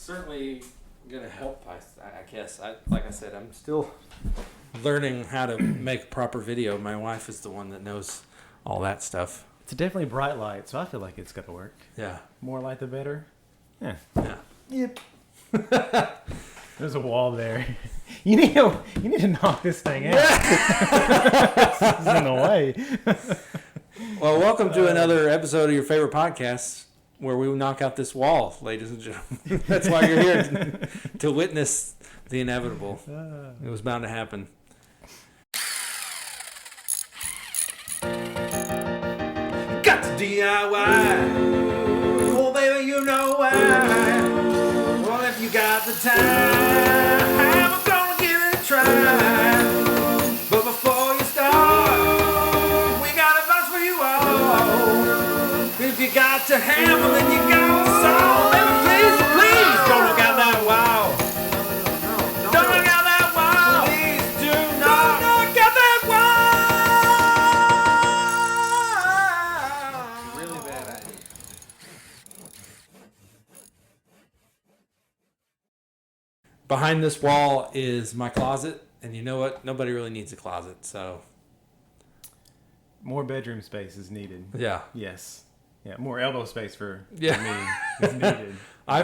certainly going to help, I guess. Like I said, I'm still learning how to make proper video. My wife is the one that knows all that stuff. It's definitely bright light, so I feel like it's going to work. Yeah. More light, the better. Yeah. Yep. There's a wall there. You need to knock this thing out. This is in the way. Well, welcome to another episode of your favorite podcast where we knock out this wall, ladies and gentlemen. That's why you're here, to witness the inevitable. It was bound to happen. Got to DIY. Oh, baby, you know why. Well, if you got the time, I'm gonna give it a try. But before you start, we got advice for you all. If you got to hammer, then you got to saw. Baby, please, don't look out that wall. Don't look out that wall. Please do not look out that wall. Really bad idea. Behind this wall is my closet, and you know what? Nobody really needs a closet, so More bedroom space is needed. yeah. Yes. Yeah, more elbow space for Yeah. me is needed. I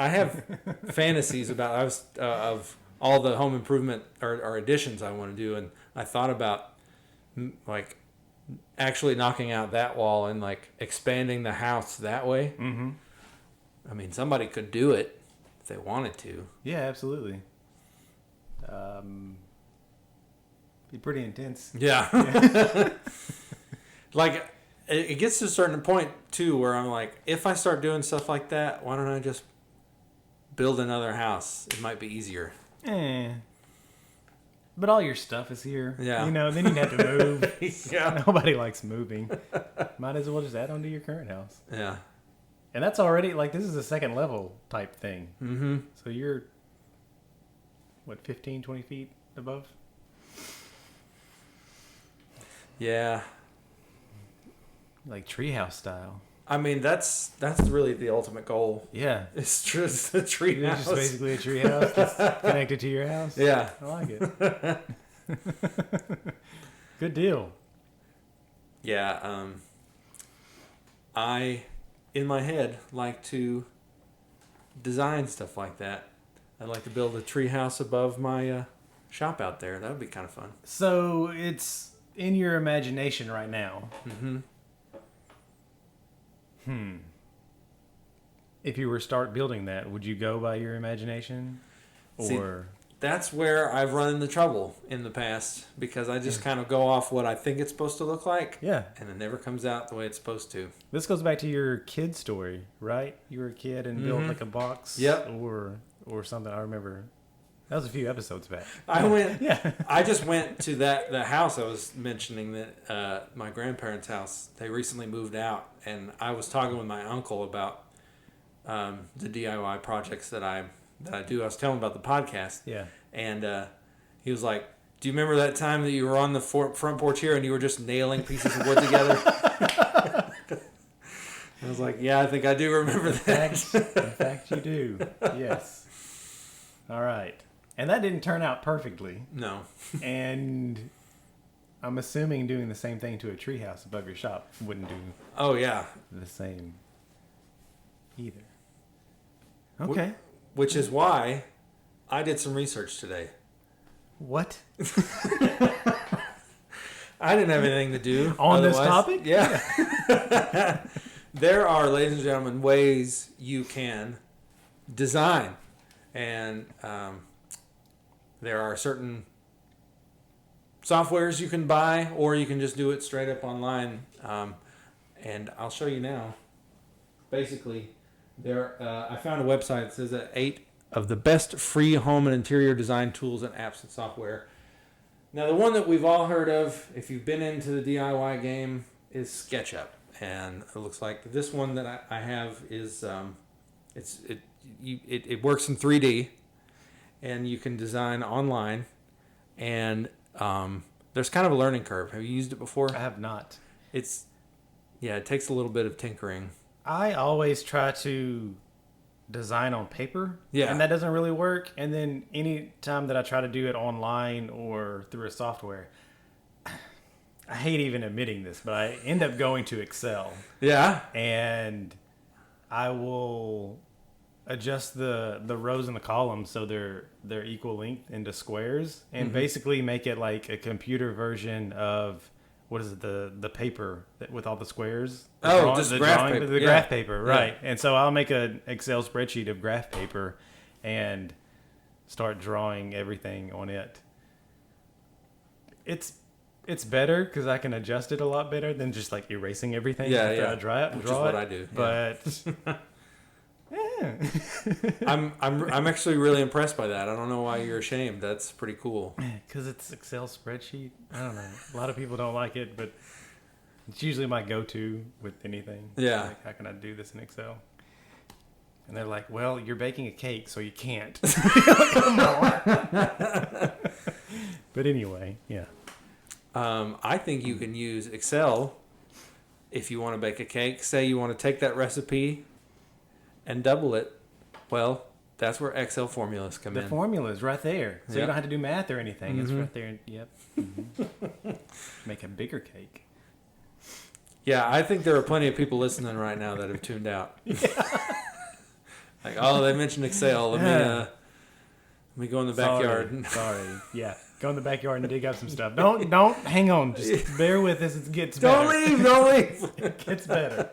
have fantasies about of all the home improvement or additions I want to do, and I thought about like actually knocking out that wall and like expanding the house that way. Mm-hmm. I mean, somebody could do it if they wanted to. Yeah, absolutely. Be pretty intense. Yeah. Like it gets to a certain point too where I'm like, if I start doing stuff like that, why don't I just build another house? It might be easier. But all your stuff is here. Yeah. Then you'd have to move. Yeah. Nobody likes moving. Might as well just add on to your current house. Yeah. And that's already, this is a second level type thing. Mm-hmm. So you're, 15, 20 feet above? Yeah. Like treehouse style. I mean, that's really the ultimate goal. Yeah. It's just a tree It's house. just basically a treehouse that's connected to your house. Yeah. I like it. Good deal. Yeah. I, in my head, like to design stuff like that. I'd like to build a tree house above my shop out there. That would be kind of fun. So it's in your imagination right now. Mm-hmm. If you were to start building that, would you go by your imagination? Or See, that's where I've run into trouble in the past because I just kind of go off what I think it's supposed to look like. Yeah. And it never comes out the way it's supposed to. This goes back to your kid story, right? You were a kid and built like a box. Yep. Or something. I remember. That was a few episodes back. I just went to the house I was mentioning, that my grandparents' house. They recently moved out, and I was talking with my uncle about the DIY projects that I do. I was telling him about the podcast. Yeah. And he was like, "Do you remember that time that you were on the front porch here and you were just nailing pieces of wood together?" I was like, "Yeah, I think I do remember that." In fact, you do. Yes. All right. And that didn't turn out perfectly. No. And I'm assuming doing the same thing to a treehouse above your shop wouldn't do Oh yeah. the same either. Okay. Which is why I did some research today. What? I didn't have anything to do On otherwise. this topic? Yeah. There are, ladies and gentlemen, ways you can design. And there are certain softwares you can buy, or you can just do it straight up online. And I'll show you now. Basically, I found a website that says that 8 of the best free home and interior design tools and apps and software. Now, the one that we've all heard of, if you've been into the DIY game, is SketchUp. And it looks like this one that I have is it works in 3D, and you can design online. And there's kind of a learning curve. Have you used it before? I have not. It takes a little bit of tinkering. I always try to design on paper. Yeah. And that doesn't really work. And then any time that I try to do it online or through a software, I hate even admitting this, but I end up going to Excel. Yeah. And I will adjust the rows and the columns so they're equal length into squares, and basically make it like a computer version of what is it, the paper with all the squares? Just graph paper. The graph paper, right? Yeah. And so I'll make an Excel spreadsheet of graph paper and start drawing everything on it. It's better because I can adjust it a lot better than just like erasing everything after I draw it. Which is what I do. But yeah. I'm actually really impressed by that. I don't know why you're ashamed. That's pretty cool. Because it's Excel spreadsheet. I don't know. A lot of people don't like it, but it's usually my go-to with anything. Yeah. Like, how can I do this in Excel? And they're like, well, you're baking a cake, so you can't. Come on. But anyway, yeah. I think you can use Excel if you want to bake a cake. Say you want to take that recipe and double it. Well, that's where Excel formulas come in. The formula's right there. So you Yep. don't have to do math or anything. It's right there. Yep. Make a bigger cake. Yeah, I think there are plenty of people listening right now that have tuned out. Like, oh, they mentioned Excel. Let me go in the backyard. Sorry. Yeah. Go in the backyard and dig up some stuff. Don't hang on. Just bear with us. It gets better. Don't leave. It gets better.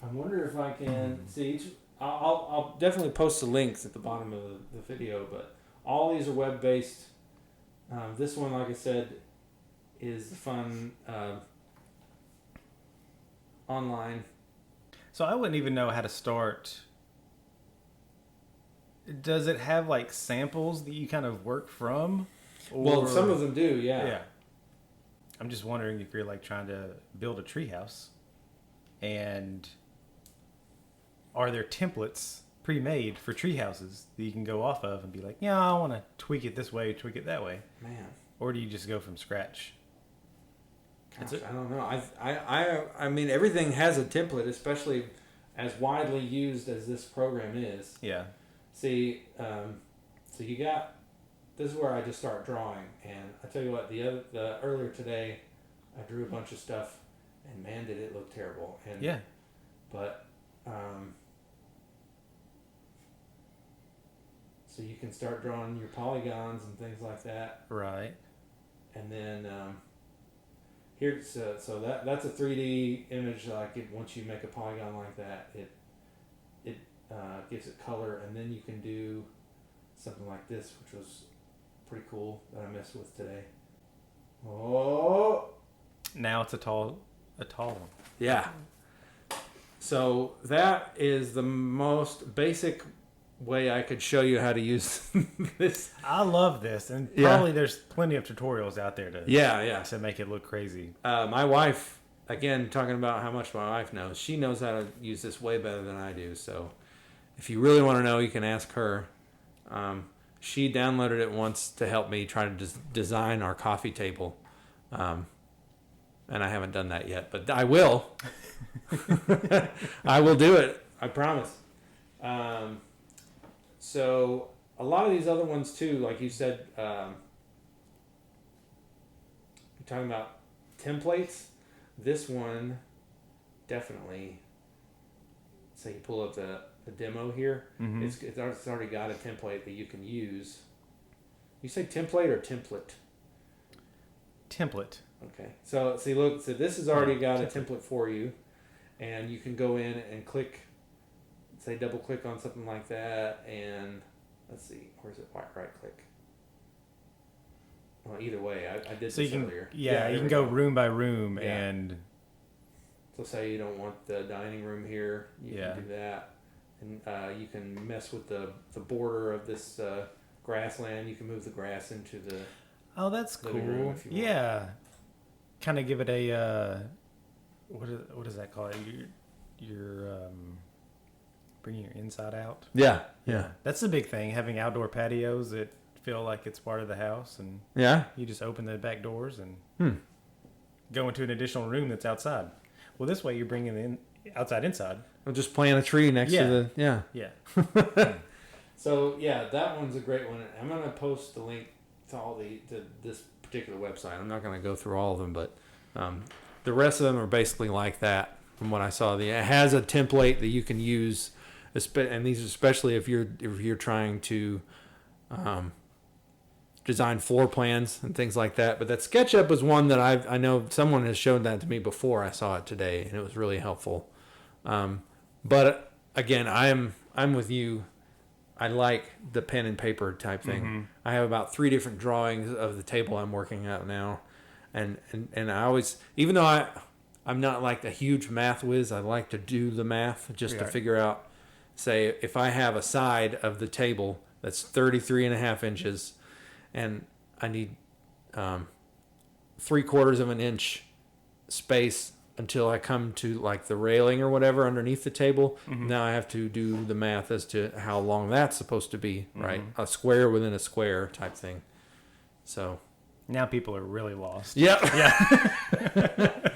I wonder if I can see. I'll definitely post the links at the bottom of the video, but all these are web based. This one, like I said, is fun online. So I wouldn't even know how to start. Does it have like samples that you kind of work from? Well, some of them do, Yeah. I'm just wondering if you're like trying to build a treehouse, and are there templates pre-made for tree houses that you can go off of and be like, yeah, I want to tweak it this way, tweak it that way? Man. Or do you just go from scratch? Gosh, I don't know. I mean, everything has a template, especially as widely used as this program is. Yeah. See, so you got, this is where I just start drawing, and I tell you what, the earlier today, I drew a bunch of stuff, and man, did it look terrible. And Yeah. But so you can start drawing your polygons and things like that, Right. and then here's so that's a 3D image. Like once you make a polygon like that, it gives it color, and then you can do something like this, which was pretty cool that I messed with today. Oh, Now it's a tall one. yeah. So that is the most basic way I could show you how to use this. I love this, and Yeah. probably there's plenty of tutorials out there to make it look crazy. My wife, again, talking about how much my wife knows, she knows how to use this way better than I do. So if you really want to know, you can ask her. She downloaded it once to help me try to design our coffee table. And I haven't done that yet, but I will. I will do it. I promise. So a lot of these other ones too, like you said, you're talking about templates. This one definitely. So you pull up the demo here. Mm-hmm. It's already got a template that you can use. You say template or template? Template. Okay. So see, look. So this has already got a template for you, and you can go in and click. Say double click on something like that, and let's see, where's it? Right click. Well, either way, I did So this you can, earlier. you can go room by room, Yeah. and So say you don't want the dining room here, you Yeah. can do that, and you can mess with the border of this grassland. You can move the grass into the. oh, that's living room cool. if you want. Yeah, kind of give it a what is that called? You're bringing your inside out. Yeah. That's the big thing. Having outdoor patios that feel like it's part of the house, and Yeah. you just open the back doors and go into an additional room that's outside. Well, this way you're bringing the outside inside. I'll just plant a tree next to the Yeah. So yeah, that one's a great one. I'm gonna post the link to to this particular website. I'm not gonna go through all of them, but the rest of them are basically like that. From what I saw, it has a template that you can use, and these especially if you're trying to design floor plans and things like that. But that SketchUp was one that I know someone has shown that to me before. I saw it today, and it was really helpful. But again, I'm with you. I like the pen and paper type thing. Mm-hmm. I have about 3 different drawings of the table I'm working at now, and I always, even though I'm not like a huge math whiz, I like to do the math just to figure out. Say if I have a side of the table that's 33.5 inches, and I need 3/4 of an inch space until I come to like the railing or whatever underneath the table. Mm-hmm. Now I have to do the math as to how long that's supposed to be, right? Mm-hmm. A square within a square type thing. So now people are really lost. Yep. Yeah.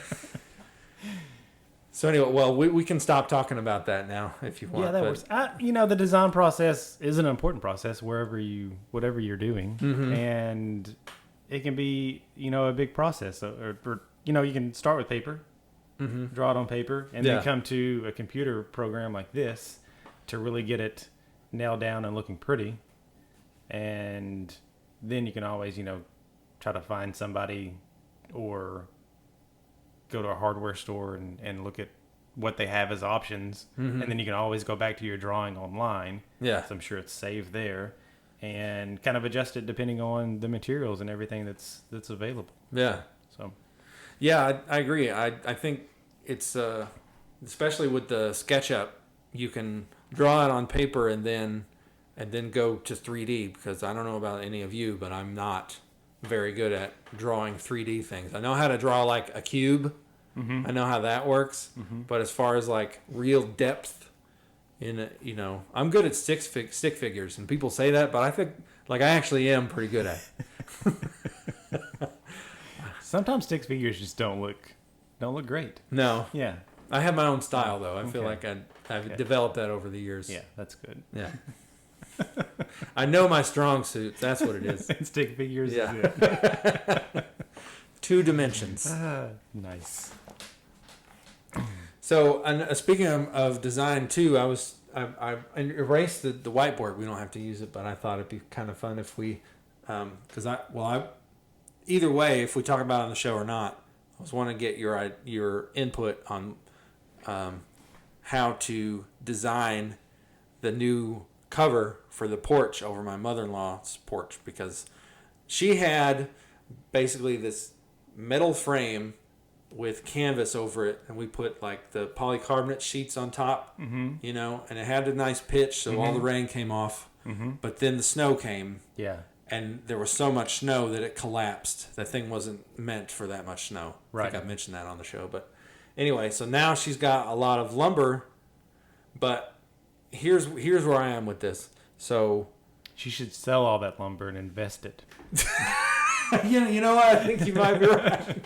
So anyway, well, we can stop talking about that now if you want. Yeah, that works. The design process is an important process whatever you're doing, mm-hmm. and it can be a big process. Or you can start with paper. Mm-hmm. Draw it on paper, and then come to a computer program like this to really get it nailed down and looking pretty. And then you can always, try to find somebody or go to a hardware store and look at what they have as options. Mm-hmm. And then you can always go back to your drawing online. Yeah. So I'm sure it's saved there, and kind of adjust it depending on the materials and everything that's available. Yeah. So. Yeah, I agree. I think it's especially with the SketchUp, you can draw it on paper and then go to 3D, because I don't know about any of you, but I'm not very good at drawing 3D things. I know how to draw like a cube. Mm-hmm. I know how that works, mm-hmm. but as far as like real depth I'm good at stick figures, and people say that, but I think like I actually am pretty good at it. Sometimes stick figures just don't look great. No. Yeah. I have my own style, though. I feel like I've developed that over the years. Yeah, that's good. Yeah. I know my strong suits. That's what it is. And stick figures. Yeah. Is it. 2 dimensions. Nice. So, speaking of design too, I erased the whiteboard. We don't have to use it, but I thought it'd be kind of fun if we, either way, if we talk about it on the show or not, I was wanting to get your input on how to design the new cover for the porch over my mother-in-law's porch, because she had basically this metal frame with canvas over it, and we put like the polycarbonate sheets on top, mm-hmm. And it had a nice pitch, so mm-hmm. all the rain came off, mm-hmm. but then the snow came. Yeah. And there was so much snow that it collapsed. That thing wasn't meant for that much snow. Right. I think I mentioned that on the show. But anyway, so now she's got a lot of lumber. But here's where I am with this. So she should sell all that lumber and invest it. You know what? I think you might be right.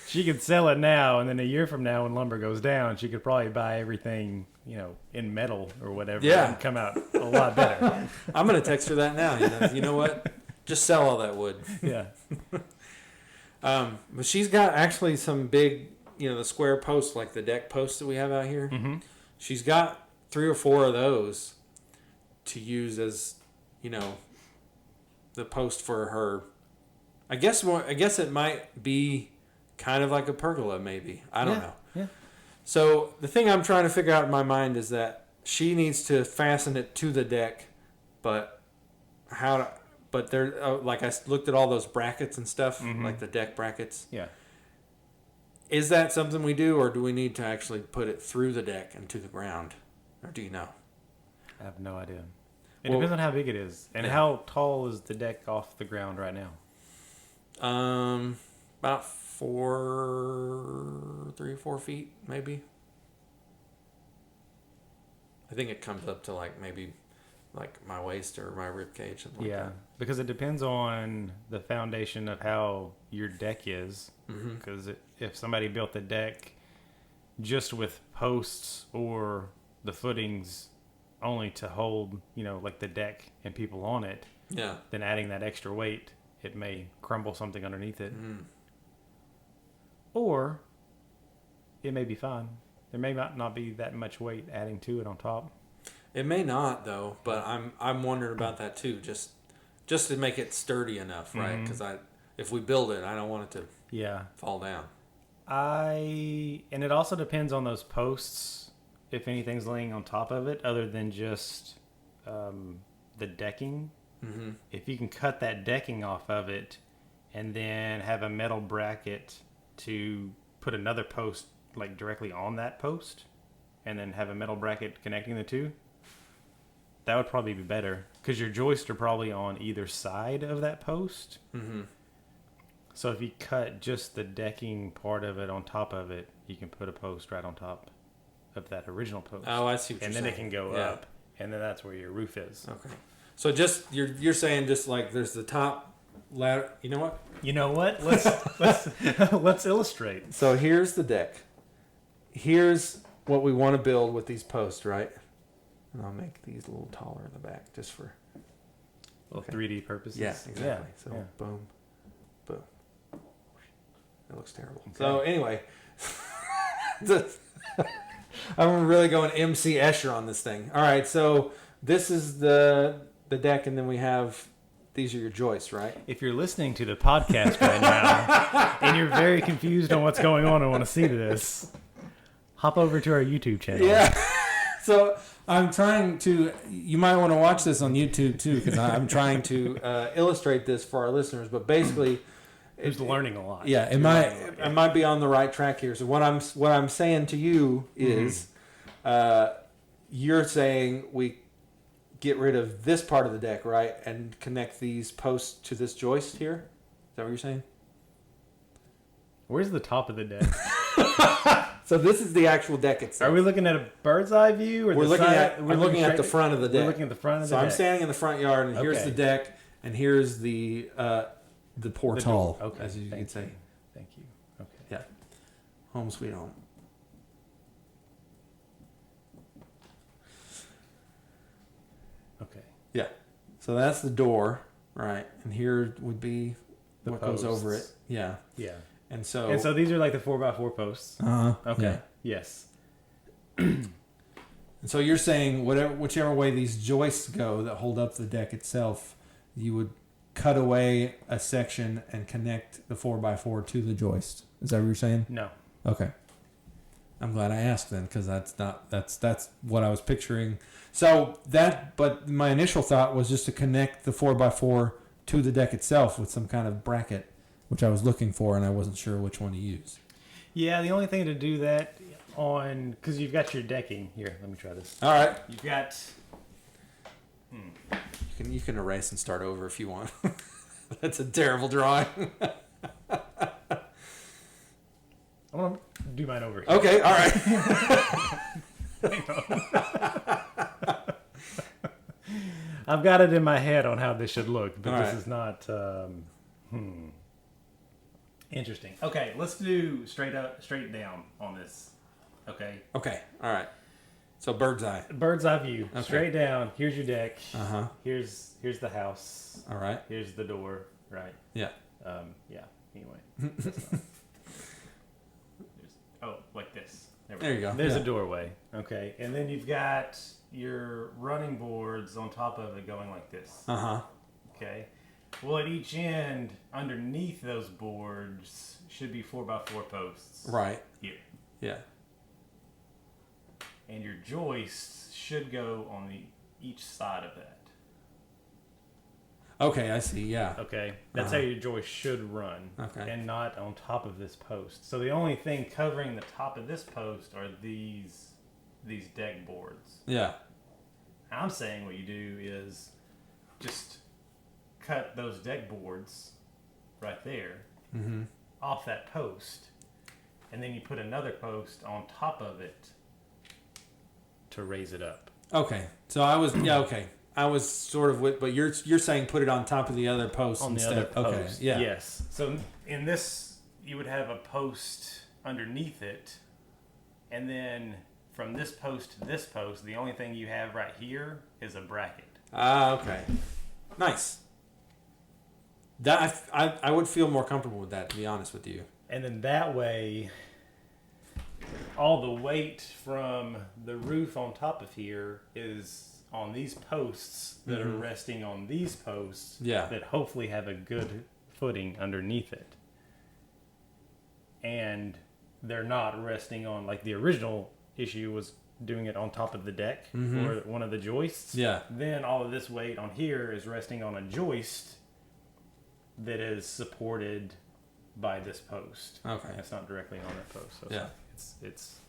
She could sell it now, and then a year from now when lumber goes down, she could probably buy everything, in metal or whatever, and come out a lot better. I'm going to text her that now. You know what? Just sell all that wood. Yeah. But she's got actually some big, the square posts, like the deck posts that we have out here. Mm-hmm. She's got 3 or 4 of those to use as, the post for her. I guess it might be kind of like a pergola, maybe. I don't know. Yeah. So the thing I'm trying to figure out in my mind is that she needs to fasten it to the deck, but there, like I looked at all those brackets and stuff, mm-hmm. like the deck brackets. Yeah. Is that something we do, or do we need to actually put it through the deck and to the ground? Or do you know? I have no idea. It depends on how big it is. And how tall is the deck off the ground right now? About 3 or 4 feet, maybe. I think it comes up to maybe my waist or my rib cage. Something like that. Because it depends on the foundation of how your deck is. Mm-hmm. Because if somebody built the deck just with posts or the footings only to hold, like the deck and people on it, then adding that extra weight, it may crumble something underneath it. Or it may be fine. There may not be that much weight adding to it on top. It may not, though, but I'm wondering about that too. Just to make it sturdy enough, right? Because if we build it, I don't want it to fall down. And it also depends on those posts, if anything's laying on top of it, other than just the decking. If you can cut that decking off of it, and then have a metal bracket to put another post like directly on that post, and then have a metal bracket connecting the two, that would probably be better, because your joists are probably on either side of that post. So if you cut just the decking part of it on top of it, you can put a post right on top of that original post. Oh, I see what you're saying. And then it can go up, and then that's where your roof is. Okay. So just you're saying just like there's the top ladder. You know what? Let's illustrate. So here's the deck. Here's what we want to build with these posts, right? And I'll make these a little taller in the back just for 3D purposes. Yeah, exactly. Yeah. So boom, boom. That looks terrible. Okay. So anyway, I'm really going MC Escher on this thing. All right, so this is the deck, and then we have these are your joists, right? If you're listening to the podcast right now and you're very confused on what's going on and want to see this, hop over to our YouTube channel. Yeah. So I'm trying to. You might want to watch this on YouTube too, because I'm trying to illustrate this for our listeners. But basically, who's learning a lot. Yeah, I might be on the right track here. So what I'm saying to you is, you're saying we get rid of this part of the deck, right, and connect these posts to this joist here. Is that what you're saying? Where's the top of the deck? So this is the actual deck itself. Are we looking at a bird's eye view, or we're looking at the front of the deck? We're looking at the front of the deck. So deck. I'm standing in the front yard, and here's the deck, and here's the portal, as you can say. Thank you. Okay. Yeah. Home sweet home. Okay. Yeah. So that's the door, right? And here would be The what posts. goes over it. Yeah. Yeah. And so these are like the 4x4 posts. Okay. Yeah. Yes. And so you're saying whichever way these joists go that hold up the deck itself, you would cut away a section and connect the 4x4 to the joist. Is that what you're saying? No. Okay. I'm glad I asked then, because that's what I was picturing. So but my initial thought was just to connect the 4x4 to the deck itself with some kind of bracket, which I was looking for, and I wasn't sure which one to use. Yeah, the only thing to do that on, because you've got your decking here. Let me try this. All right. You've got. You can erase and start over if you want. That's a terrible drawing. I want to do mine over here. Okay, all right. Hang on. I've got it in my head on how this should look, but this is not. Interesting. Okay, let's do straight down on this. Okay. Okay. All right. So bird's eye. Bird's eye view. Okay. Straight down. Here's your deck. Uh-huh. Here's the house. All right. Here's the door. Right. Yeah. Yeah. Anyway. Like this. There you go. There's a doorway. Okay. And then you've got your running boards on top of it going like this. Uh-huh. Okay. Well, at each end, underneath those boards, should be 4x4 posts. Right. Here. Yeah. And your joists should go on each side of that. Okay, I see. Yeah. Okay. That's how your joist should run. Okay. And not on top of this post. So the only thing covering the top of this post are these deck boards. Yeah. I'm saying what you do is just cut those deck boards right there off that post, and then you put another post on top of it to raise it up. Okay. So I was okay. I was sort of with, but you're saying put it on top of the other post On instead. the other post. Okay. Yeah. Yes. So in this, you would have a post underneath it, and then from this post to this post, the only thing you have right here is a bracket. Ah, okay. Nice. That I would feel more comfortable with that, to be honest with you. And then that way, all the weight from the roof on top of here is on these posts that are resting on these posts that hopefully have a good footing underneath it. And they're not resting on, like the original issue was doing it on top of the deck or one of the joists. Yeah. Then all of this weight on here is resting on a joist that is supported by this post. Okay. And it's not directly on that post. So it's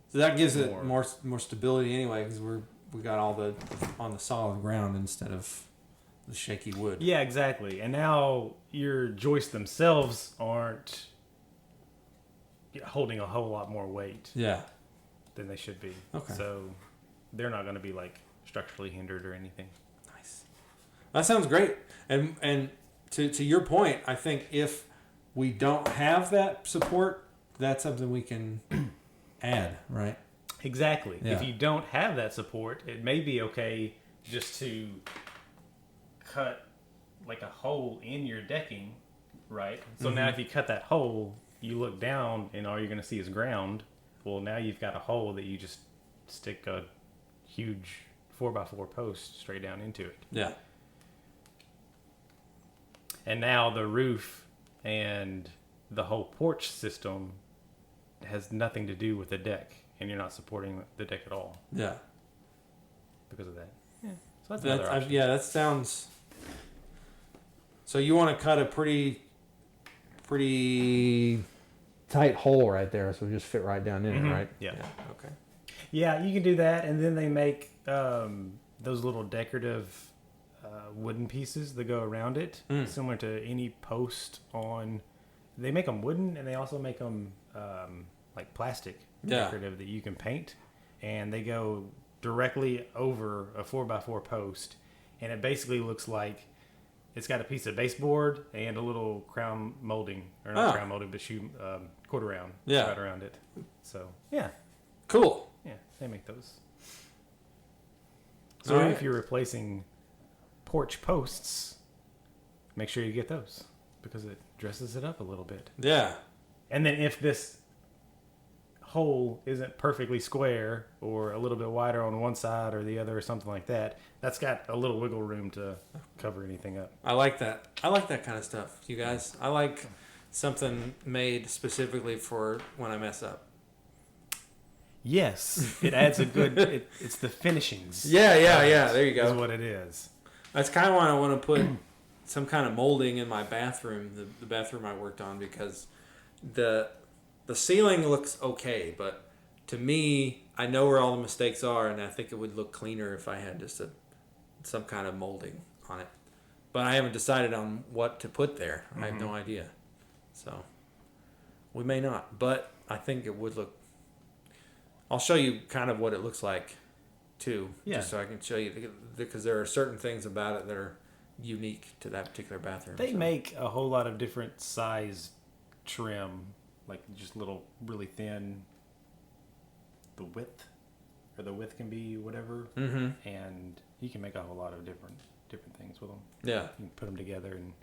so that gives it more stability anyway, because we got all the on the solid ground instead of the shaky wood. Yeah, exactly. And now your joists themselves aren't holding a whole lot more weight. Yeah. Than they should be. Okay. So they're not going to be like structurally hindered or anything. Nice. That sounds great. And to your point, I think if we don't have that support, that's something we can add, right? Exactly. Yeah. If you don't have that support, it may be okay just to cut like a hole in your decking, right? So now if you cut that hole, you look down and all you're going to see is ground. Well, now you've got a hole that you just stick a huge 4x4 post straight down into it. Yeah. And now the roof and the whole porch system has nothing to do with the deck, and you're not supporting the deck at all. Yeah. Because of that. Yeah. So that's another option. Yeah, that sounds... So you want to cut a pretty tight hole right there, so just fit right down in it, right? Yeah. Okay. Yeah, you can do that, and then they make those little decorative wooden pieces that go around it, similar to any post on. They make them wooden, and they also make them like plastic decorative that you can paint, and they go directly over a 4x4 post, and it basically looks like it's got a piece of baseboard and a little crown molding, or not crown molding, but quarter round right around it. So yeah, cool. Yeah, they make those. So if you're replacing porch posts, make sure you get those because it dresses it up a little bit. Yeah. And then if this hole isn't perfectly square or a little bit wider on one side or the other or something like that, that's got a little wiggle room to cover anything up. I like that. I like that kind of stuff, you guys. I like something made specifically for when I mess up. Yes, it adds a good. It's the finishings. Yeah. There you go. Is what it is. That's kind of why I want to put some kind of molding in my bathroom, the bathroom I worked on, because the ceiling looks okay, but to me, I know where all the mistakes are, and I think it would look cleaner if I had just some kind of molding on it. But I haven't decided on what to put there. I have no idea. So we may not, but I think it would look. I'll show you kind of what it looks like, too, just so I can show you, because there are certain things about it that are unique to that particular bathroom. They make a whole lot of different size trim, like just little, really thin. The width can be whatever, and you can make a whole lot of different things with them. Yeah, you can put them together and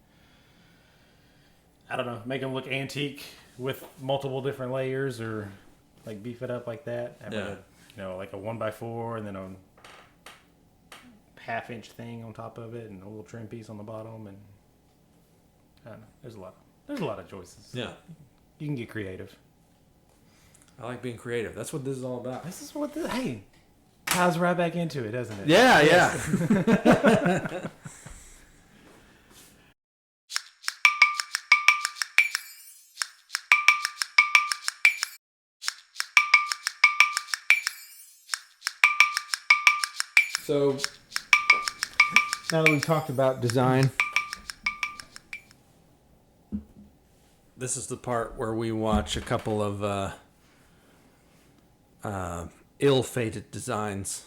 I don't know, make them look antique with multiple different layers, or like beef it up like that. Have like a 1x4 and then a half-inch thing on top of it and a little trim piece on the bottom, and I don't know. There's a lot of choices. Yeah, you can get creative. I like being creative. That's what this is all about. This is what ties right back into it, doesn't it? Yeah, yeah. So now that we've talked about design, this is the part where we watch a couple of ill-fated designs.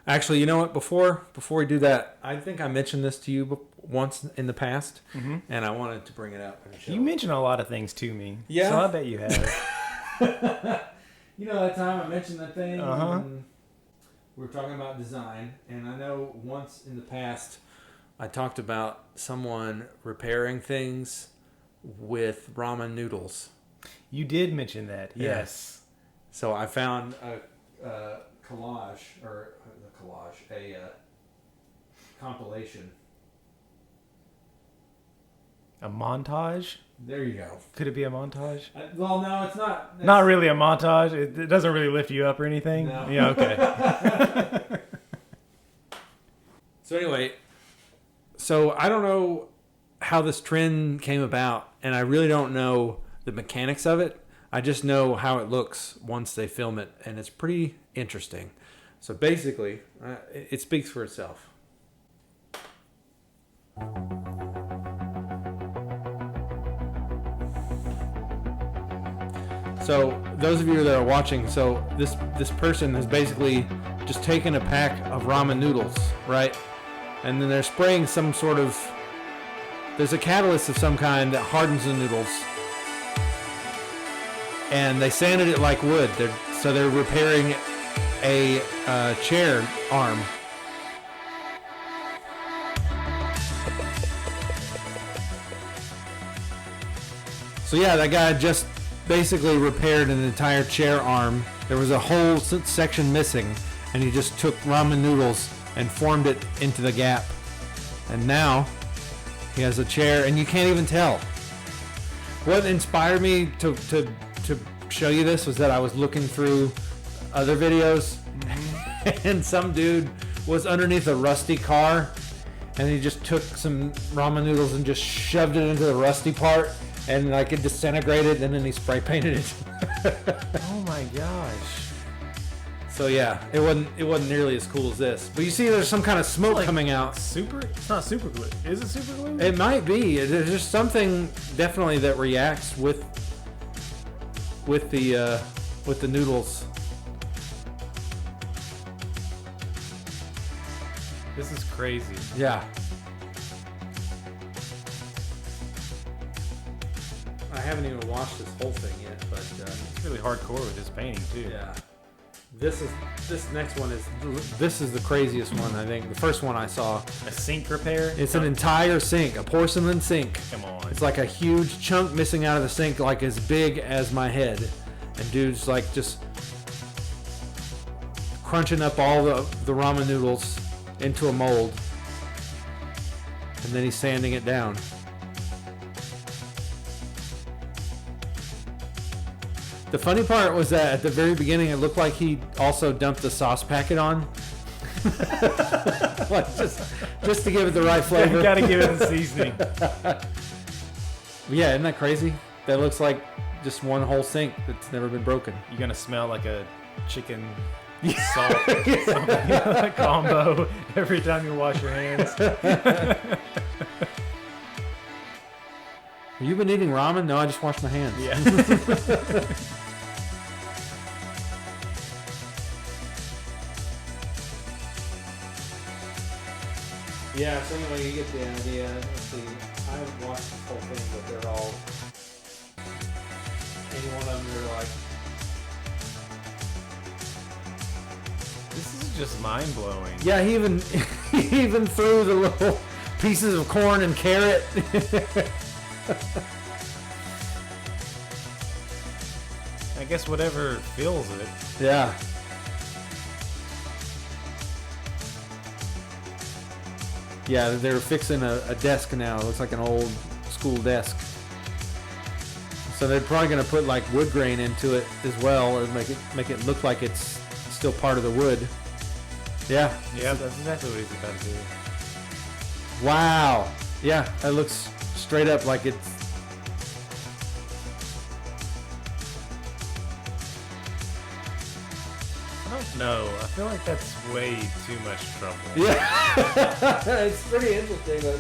Actually, you know what? Before we do that, I think I mentioned this to you once in the past, and I wanted to bring it up. You mention a lot of things to me. Yeah. So I bet you have. You know that time I mentioned that thing? Uh-huh. And we were talking about design, and I know once in the past I talked about someone repairing things with ramen noodles. You did mention that. Yeah. Yes. So I found a compilation. A montage? There you go. Could it be a montage? Well, no, it's not. Not really a montage. It doesn't really lift you up or anything. No. Yeah, okay. So anyway, I don't know how this trend came about, and I really don't know the mechanics of it. I just know how it looks once they film it, and it's pretty interesting. So basically, it speaks for itself. So those of you that are watching, so this person has basically just taken a pack of ramen noodles, right? And then they're spraying some sort of, there's a catalyst of some kind that hardens the noodles. And they sanded it like wood. They're repairing a chair arm. So yeah, that guy just basically repaired an entire chair arm. There was a whole section missing, and he just took ramen noodles and formed it into the gap. And now he has a chair, and you can't even tell. What inspired me to show you this was that I was looking through other videos, and some dude was underneath a rusty car, and he just took some ramen noodles and just shoved it into the rusty part, and like it disintegrated, and then he spray painted it. Oh my gosh. So yeah, it wasn't nearly as cool as this. But you see, there's some kind of smoke coming out. It's not super glue. Is it super glue? It might be. There's just something definitely that reacts with the noodles. This is crazy. Yeah. I haven't even watched this whole thing yet, but It's really hardcore with this painting too. yeah. This next one is the craziest one, I think. The first one I saw. A sink repair? It's an entire sink, a porcelain sink. Come on. It's like a huge chunk missing out of the sink, like as big as my head. And dude's like just crunching up all the ramen noodles into a mold. And then he's sanding it down. The funny part was that at the very beginning, it looked like he also dumped the sauce packet on. Like just to give it the right flavor. You gotta give it the seasoning. Yeah, isn't that crazy? That looks like just one whole sink that's never been broken. You're gonna smell like a chicken salt something, combo every time you wash your hands. Have you been eating ramen? No, I just washed my hands. Yeah. Yeah, so anyway, you get the idea. Let's see. I haven't watched this whole thing, but they're all. Any one of them, they're like. This is just mind blowing. Yeah, he even threw the little pieces of corn and carrot. I guess whatever fills it. Yeah. Yeah, they're fixing a desk now. It looks like an old school desk. So they're probably going to put like wood grain into it as well, or make it look like it's still part of the wood. Yeah. Yeah, that's exactly what he's about to do. Wow. Yeah, that looks straight up like it's. I don't know. I feel like that's way too much trouble. Yeah. It's pretty interesting, but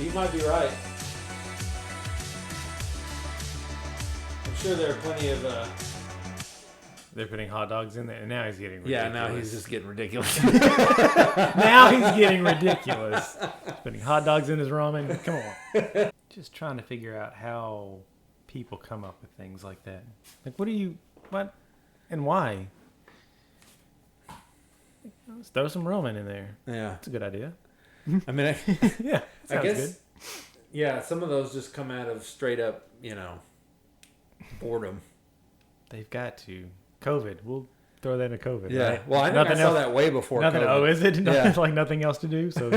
you might be right. I'm sure there are plenty of. They're putting hot dogs in there, and now he's getting ridiculous. Yeah, now he's just getting ridiculous. Now he's getting ridiculous. Putting hot dogs in his ramen. Come on. Just trying to figure out how people come up with things like that. Like, what? And why? Let's throw some Roman in there. Yeah. That's a good idea. I mean, Yeah, I sounds guess, good. yeah, some of those just come out of straight up, boredom. They've got to. COVID. We'll throw that in COVID. Yeah. Right? Well, I think Nothing I saw else, that way before nothing. COVID. Oh, is it? Yeah. Like nothing else to do. So,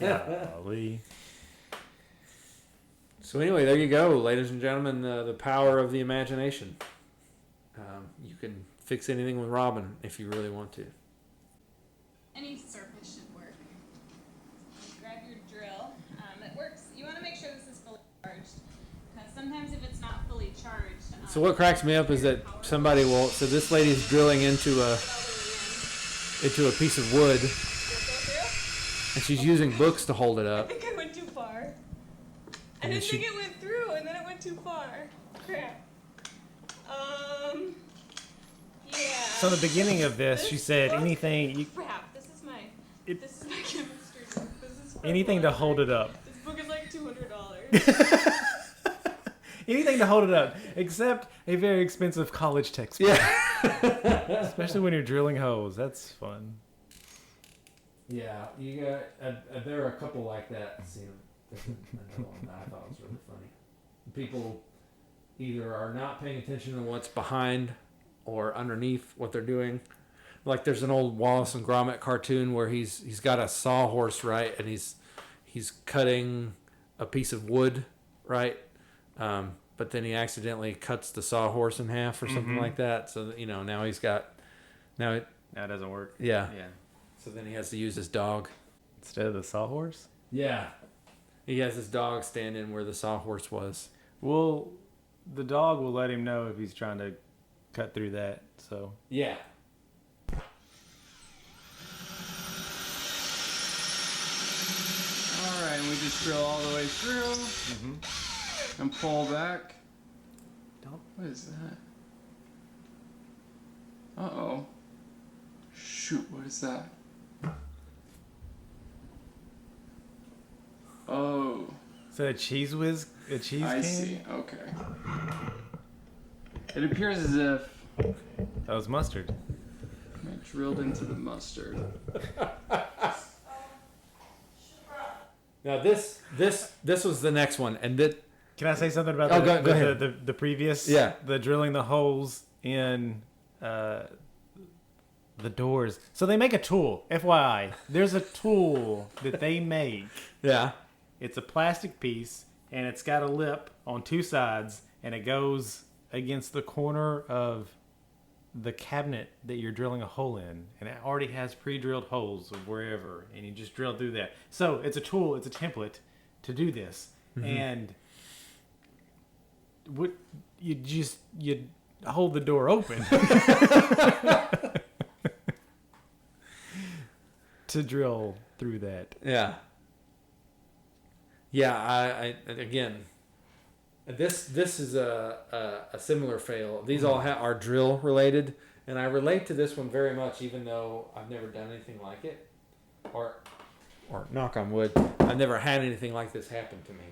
golly. So anyway, there you go, ladies and gentlemen. The power of the imagination. You can fix anything with Ramen if you really want to. Any surface should work. Grab your drill. It works. You want to make sure this is fully charged, because sometimes if it's not fully charged. So what cracks me up is that somebody will. So this lady's drilling into a piece of wood, and she's using books to hold it I up. think I went too far. I And didn't she- think it went through, and then it went too far. Crap. Yeah. So in the beginning of this, she said anything. Crap. This is my chemistry book. This is Anything to hold it up. This book is like $200. Anything to hold it up, except a very expensive college textbook. Yeah. Especially when you're drilling holes. That's fun. Yeah, you got. There are a couple like that. See, another one that I thought was really funny. People either are not paying attention to what's behind or underneath what they're doing. Like there's an old Wallace and Gromit cartoon where he's got a sawhorse, right, and he's cutting a piece of wood, right, but then he accidentally cuts the sawhorse in half or something like that. So now he's got That doesn't work. yeah. Yeah. So then he has to use his dog. Instead of the sawhorse. Yeah. He has his dog standing where the sawhorse was. Well, the dog will let him know if he's trying to cut through that. So Yeah. Alright, and we just drill all the way through and pull back. What is that? Uh-oh. Shoot, what is that? Oh, a cheese whiz, a cheese I can. see. Okay. It appears as if That was mustard. I drilled into the mustard. Now this was the next one, and that Can I say something about Oh, go ahead. the previous? Yeah. The drilling the holes in the doors. So they make a tool. FYI, there's a tool that they make. yeah. It's a plastic piece, and it's got a lip on two sides, and it goes against the corner of the cabinet that you're drilling a hole in, and it already has pre-drilled holes of wherever, and you just drill through that. So it's a tool, it's a template to do this, and what you hold the door open to drill through that. Yeah. Yeah, I again, this is a similar fail. These all are drill related, and I relate to this one very much, even though I've never done anything like it, or knock on wood, I've never had anything like this happen to me.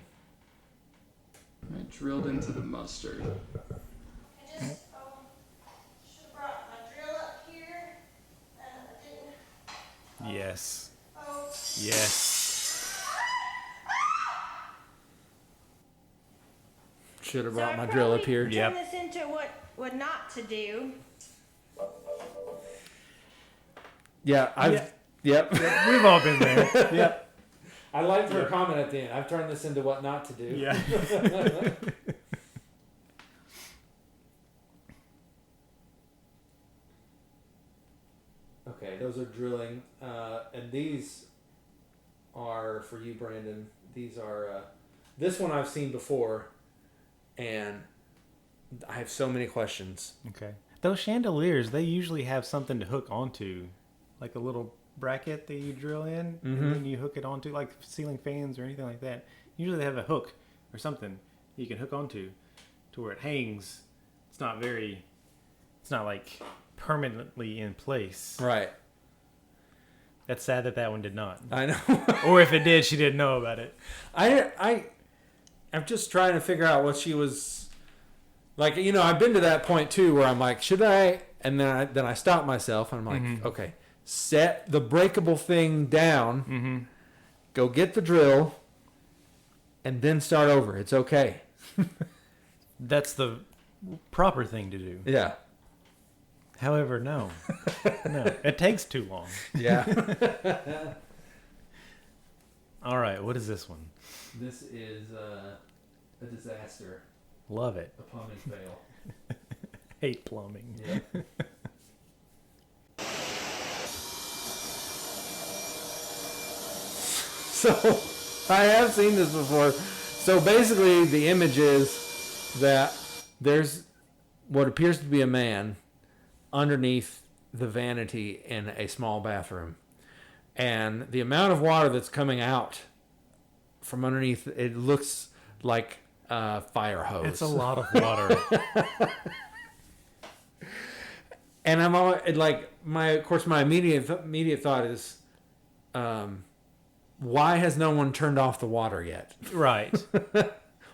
I drilled into the mustard. I just should have brought my drill up here, and I didn't. Yes. Oh, Yes. Should have so brought I my drill up probably here. Turn Yep. this into what not to do. Yeah, Yep. We've all been there. Yep. I liked her comment at the end. I've turned this into what not to do. Yeah. Okay, those are drilling, and these are for you, Brandon. These are this one I've seen before, and I have so many questions. Okay. Those chandeliers, they usually have something to hook onto, like a little bracket that you drill in, and then you hook it onto, like ceiling fans or anything like that. Usually they have a hook or something you can hook onto, to where it hangs. It's not like permanently in place. Right. That's sad that one did not. I know. Or if it did, she didn't know about it. I'm just trying to figure out what she was like. You know, I've been to that point too where I'm like, should I And then I stop myself, and I'm like, okay, set the breakable thing down, go get the drill, and then start over. It's okay. That's the proper thing to do. Yeah. However, no. It takes too long. Yeah. All right, what is this one? This is a disaster. Love it. A plumbing fail. Hate plumbing. Yeah. So, I have seen this before. So basically, the image is that there's what appears to be a man underneath the vanity in a small bathroom. And the amount of water that's coming out from underneath, it looks like a fire hose. It's a lot of water. And I'm all like, my immediate thought is, why has no one turned off the water yet? Right.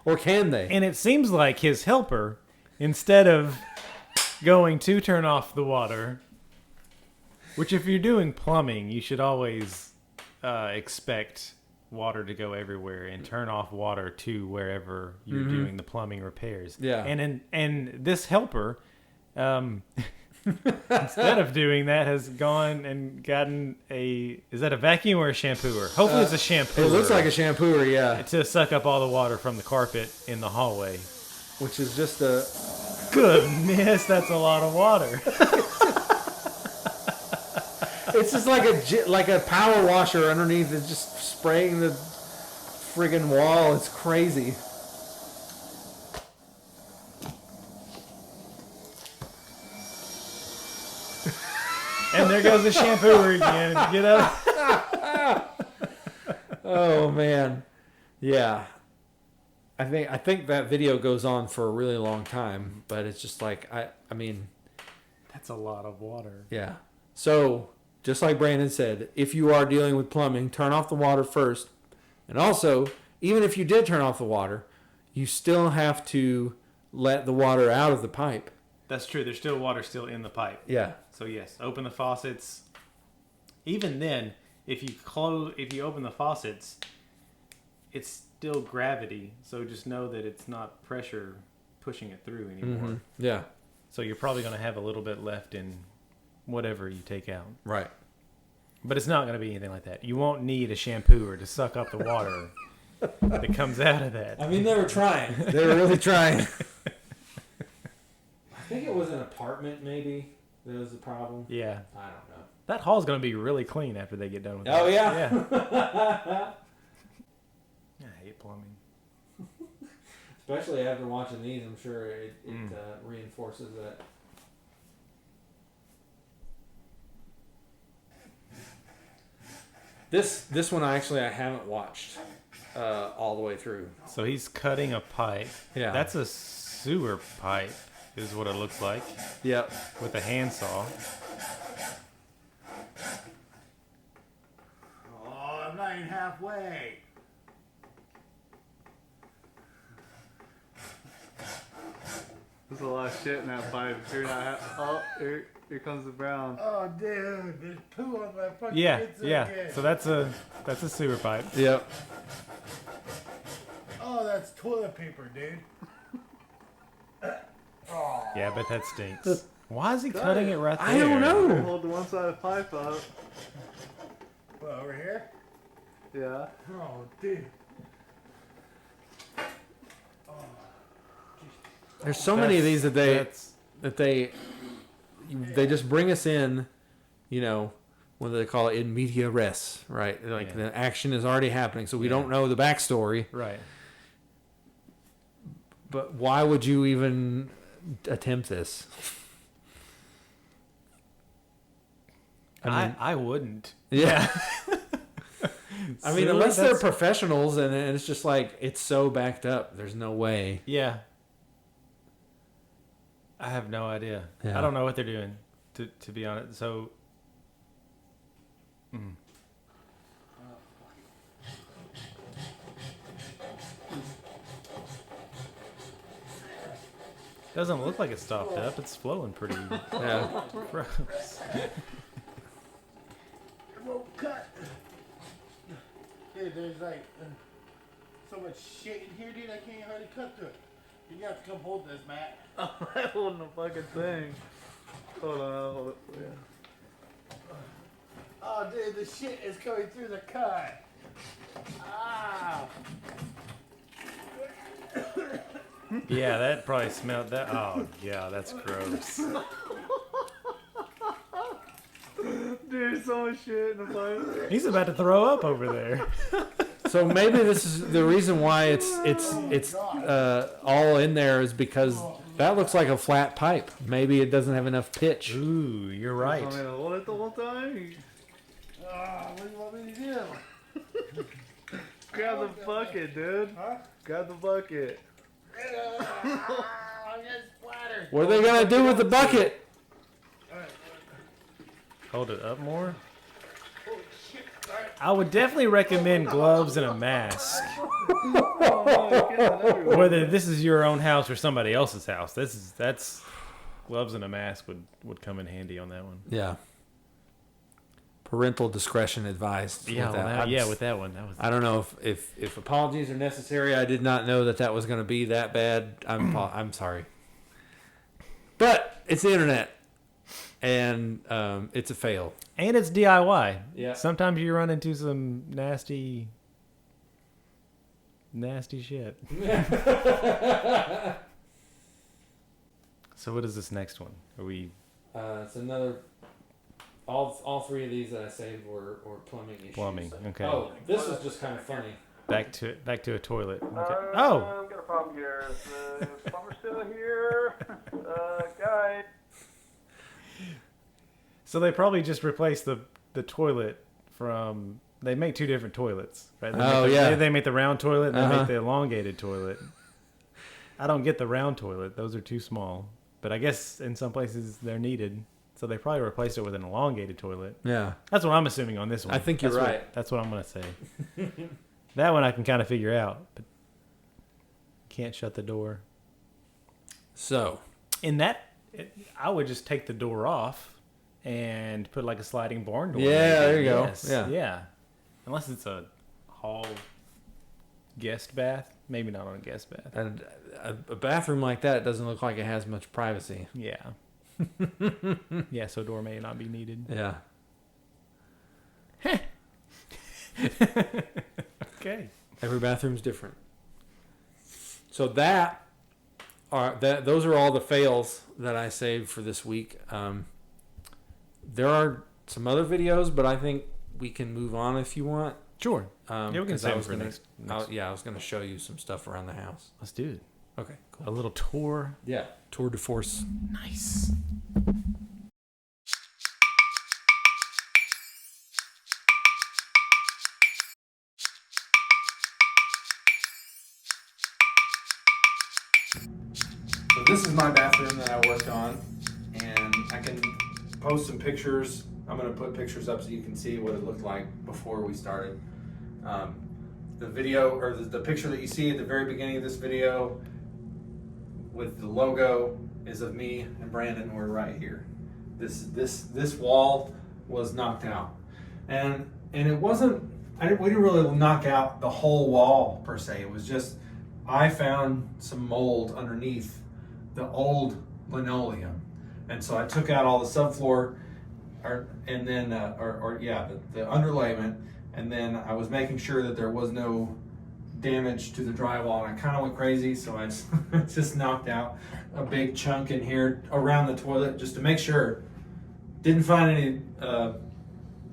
Or can they? And it seems like his helper, instead of going to turn off the water, which if you're doing plumbing, you should always expect water to go everywhere and turn off water to wherever you're doing the plumbing repairs. Yeah. And this helper, instead of doing that, has gone and gotten is that a vacuum or a shampooer? Hopefully it's a shampooer. It looks like a shampooer, yeah. To suck up all the water from the carpet in the hallway. Which is just a... Goodness, that's a lot of water. It's just like a power washer underneath. It's just spraying the friggin' wall. It's crazy. And there goes the shampooer again. Get up. Oh man, yeah. I think that video goes on for a really long time, but it's just like I mean, That's a lot of water. yeah. So just like Brandon said, if you are dealing with plumbing, turn off the water first, and also even if you did turn off the water, you still have to let the water out of the pipe. That's true. There's still water still in the pipe. Yeah. So yes, open the faucets. Even then, if you open the faucets, it's still gravity. So just know that it's not pressure pushing it through anymore. Yeah. So you're probably going to have a little bit left in whatever you take out. Right. But it's not going to be anything like that. You won't need a shampooer to suck up the water that comes out of that. I mean, they were trying. They were really trying. I think it was an apartment, maybe. That was the problem. Yeah. I don't know. That hall's going to be really clean after they get done with it. Oh yeah. Yeah. I hate plumbing. Especially after watching these, I'm sure it reinforces that. This one I haven't watched all the way through. So he's cutting a pipe. Yeah. That's a sewer pipe, is what it looks like, Yep. with a handsaw. Oh, I'm not even halfway. There's a lot of shit in that pipe. If you're not here comes the brown. Oh, dude, there's poo on my fucking Yeah, pizza yeah. again. So that's a sewer pipe. Yep. Oh, that's toilet paper, dude. Oh, Yeah, but that stinks. Why is he cutting it right there? I don't know. Hold the one side of the pipe up. well, over here? Yeah. Oh, dude. There's so many of these that they just bring us in, you know, what do they call it, in media res, right? Like Yeah. the action is already happening, so we don't know the backstory. Right. But why would you even attempt this? I wouldn't. Yeah. I mean, Sewer, unless they're that's- professionals, and it's just like it's so backed up. There's no way. Yeah. I have no idea. Yeah. I don't know what they're doing, to be honest. So. Doesn't look like it's stopped up. It's flowing pretty Yeah. gross. It won't cut. Dude, there's like so much shit in here, dude. I can't hardly cut through it. You have to come hold this, Matt. I'm holding the fucking thing. Hold on, I'll hold it for you. Oh, dude, the shit is coming through the cut. Ah. Yeah, that probably smelled that. Oh, yeah, that's gross. Dude, so much shit in the place. He's about to throw up over there. So maybe this is the reason why it's all in there is because that looks like a flat pipe. Maybe it doesn't have enough pitch. Ooh, you're right. Want me to hold it the whole time? Ah, what do you want me to do? Grab the bucket, dude. Huh? Grab the bucket. I'm getting splattered. What are they gonna do with the bucket? Hold it up more. Holy shit. All right. I would definitely recommend gloves and a mask. Oh, no, get that everywhere. Whether this is your own house or somebody else's house, that's gloves and a mask would come in handy on that one. Yeah. Parental discretion advised. Yeah, with that. with that one, that was. I don't know if apologies are necessary. I did not know that was going to be that bad. I'm sorry. But it's the internet, and it's a fail. And it's DIY. Yeah. Sometimes you run into some nasty shit. So what is this next one? Are we? It's another. All three of these that I saved were plumbing issues. Plumbing, okay. Oh, this is just kind of funny. Back to a toilet. Okay. I've got a problem here. Is the plumber still here? Guy. So they probably just replaced the toilet from. They make two different toilets, right? They make the round toilet and they make the elongated toilet. I don't get the round toilet; those are too small. But I guess in some places they're needed, so they probably replaced it with an elongated toilet. Yeah. That's what I'm assuming on this one. I think you're right. That's what I'm gonna say. That one I can kind of figure out, but can't shut the door. So, I would just take the door off and put like a sliding barn door. Yeah, there you go. Yes. Yeah. Yeah. Unless it's a hall guest bath. Maybe not on a guest bath. and a bathroom like that doesn't look like it has much privacy. Yeah. Yeah, so a door may not be needed. Yeah. Okay. Every bathroom's different. So those are all the fails that I saved for this week. There are some other videos, but I think we can move on if you want. Sure. Yeah, we can 'cause save I it was for gonna, next. I was going to show you some stuff around the house. Let's do it. Okay, cool. A little tour. Yeah, tour de force. Nice. So this is my bathroom that I worked on, and I can post some pictures. I'm going to put pictures up so you can see what it looked like before we started. The video, or the picture that you see at the very beginning of this video with the logo, is of me and Brandon. We're right here. This wall was knocked out, and it wasn't. We didn't really knock out the whole wall per se. It was just I found some mold underneath the old linoleum, and so I took out all the subfloor, the underlayment, and then I was making sure that there was no damage to the drywall, and I kind of went crazy, so I just knocked out a big chunk in here around the toilet just to make sure. Didn't find any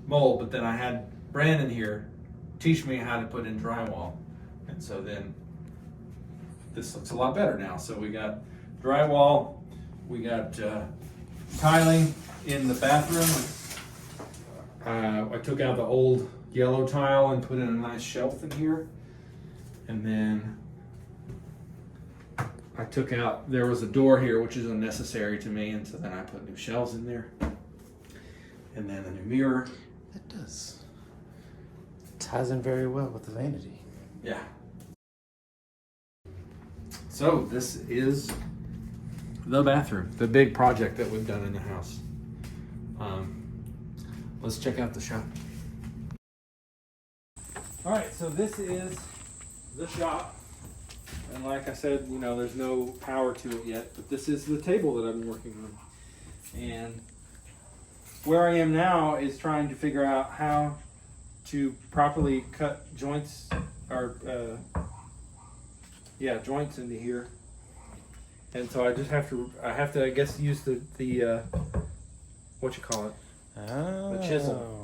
mold, but then I had Brandon here teach me how to put in drywall, and so then this looks a lot better now. So we got drywall, we got tiling in the bathroom. I took out the old yellow tile and put in a nice shelf in here, and then I took out, there was a door here which is unnecessary to me, and so then I put new shelves in there, and then a new mirror. It does. Ties in very well with the vanity. Yeah. So this is the bathroom, the big project that we've done in the house. Let's check out the shop. All right, so this is the shop. And like I said, you know, there's no power to it yet, but this is the table that I've been working on. And where I am now is trying to figure out how to properly cut joints, or joints into here. And so I just have to, I guess, use the what you call it? The chisel.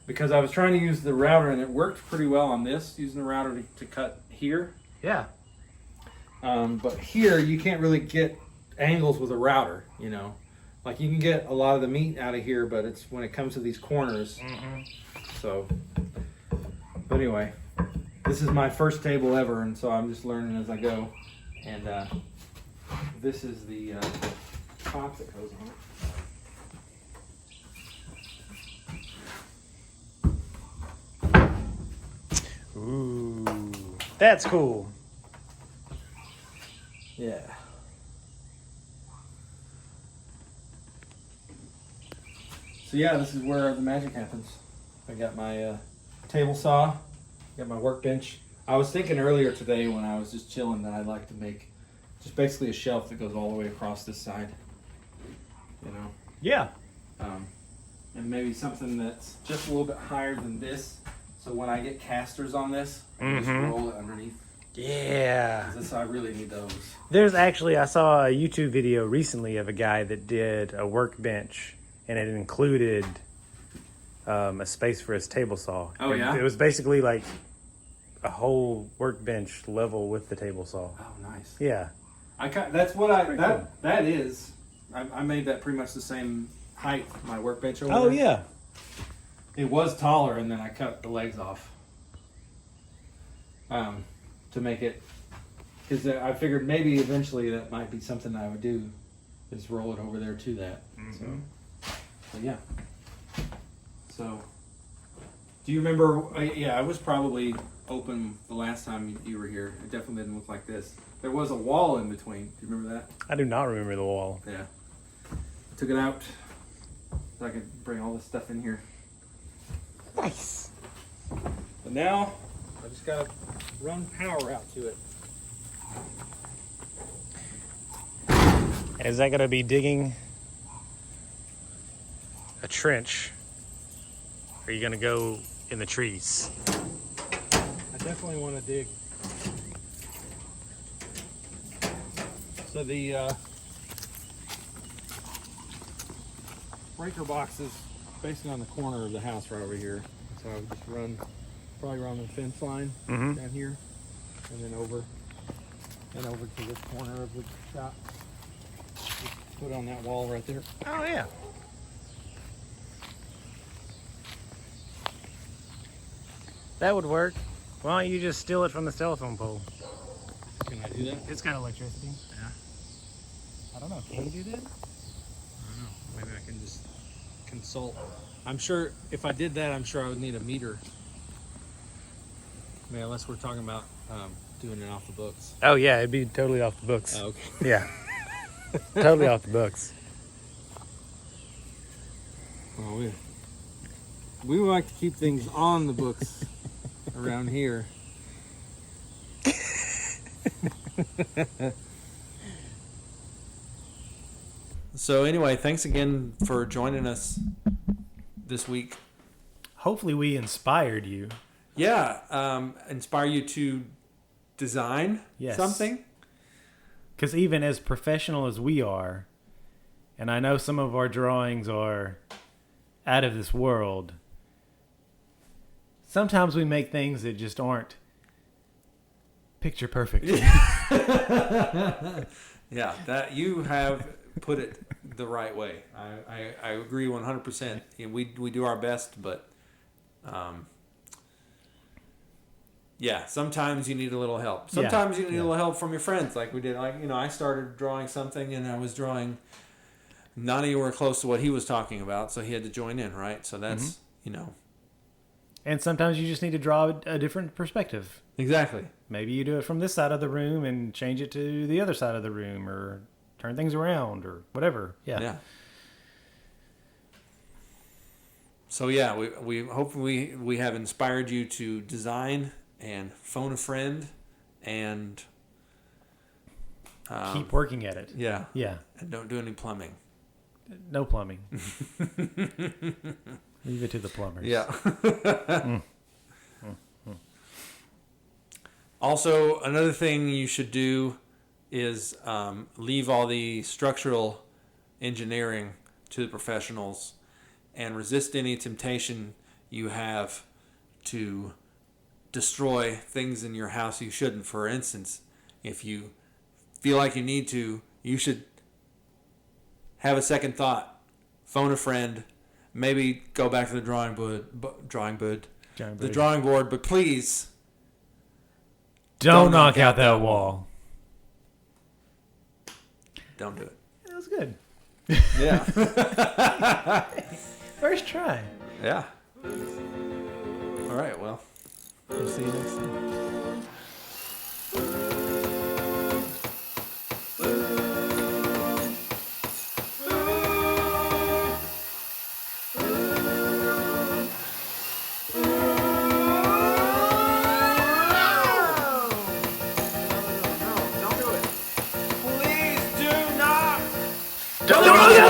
Because I was trying to use the router and it worked pretty well on this, using the router to cut here. Yeah. But here you can't really get angles with a router, you know. Like you can get a lot of the meat out of here, but it's when it comes to these corners. So, but anyway, this is my first table ever, and so I'm just learning as I go. And this is the top that goes on it. Ooh, that's cool. Yeah. So yeah, this is where the magic happens. I got my table saw, got my workbench. I was thinking earlier today when I was just chilling that I'd like to make just basically a shelf that goes all the way across this side. You know? Yeah. And maybe something that's just a little bit higher than this. So when I get casters on this, I just roll it underneath. Yeah. 'Cause this, I really need those. There's actually, I saw a YouTube video recently of a guy that did a workbench, and it included a space for his table saw. Oh, yeah? It was basically like a whole workbench level with the table saw. Oh, nice. Yeah. That's what I, Pretty that, cool. that is, I made that pretty much the same height, my workbench over Oh, there. yeah. It was taller, and then I cut the legs off to make it, because I figured maybe eventually that might be something I would do, is roll it over there to that. So yeah. So, do you remember? I was probably open the last time you were here. It definitely didn't look like this. There was a wall in between. Do you remember that? I do not remember the wall. Yeah. Took it out so I could bring all this stuff in here. Nice. But now I just gotta run power out to it. Is that going to be digging a trench? Or are you going to go in the trees? I definitely want to dig. So the breaker box is basically on the corner of the house right over here. So I would just probably run the fence line down here, and then over to this corner of the shop. Just put it on that wall right there. Oh, yeah. That would work. Why don't you just steal it from the telephone pole? Can I do that? It's got electricity. Yeah. I don't know. Can you do that? I don't know. Maybe I can just consult. I'm sure if I did that, I'm sure I would need a meter. I mean, unless we're talking about doing it off the books. Oh, yeah. It'd be totally off the books. Oh, okay. Yeah. Totally off the books. Well, we would like to keep things on the books around here. So anyway, thanks again for joining us this week. Hopefully we inspired you. Yeah, inspire you to design something. Because even as professional as we are, and I know some of our drawings are out of this world, sometimes we make things that just aren't picture perfect. Yeah, that you have put it the right way. I agree 100%. We do our best, but yeah, sometimes you need a little help. Sometimes you need a little help from your friends, like we did. Like, I started drawing something, and I was drawing not anywhere close to what he was talking about, so he had to join in, right? So that's, And sometimes you just need to draw a different perspective. Exactly. Maybe you do it from this side of the room and change it to the other side of the room, or turn things around or whatever. Yeah. So yeah, we hopefully we have inspired you to design and phone a friend and keep working at it. Yeah. Yeah. And don't do any plumbing. No plumbing. Leave it to the plumbers. Yeah. Also, another thing you should do is leave all the structural engineering to the professionals and resist any temptation you have to destroy things in your house you shouldn't. For instance, if you feel like you need to, you should have a second thought. Phone a friend. Maybe go back to the drawing board, but please don't knock out that wall. Don't do it. That was good. Yeah. First try. Yeah. All right, well, we'll see you next time. Don't do it.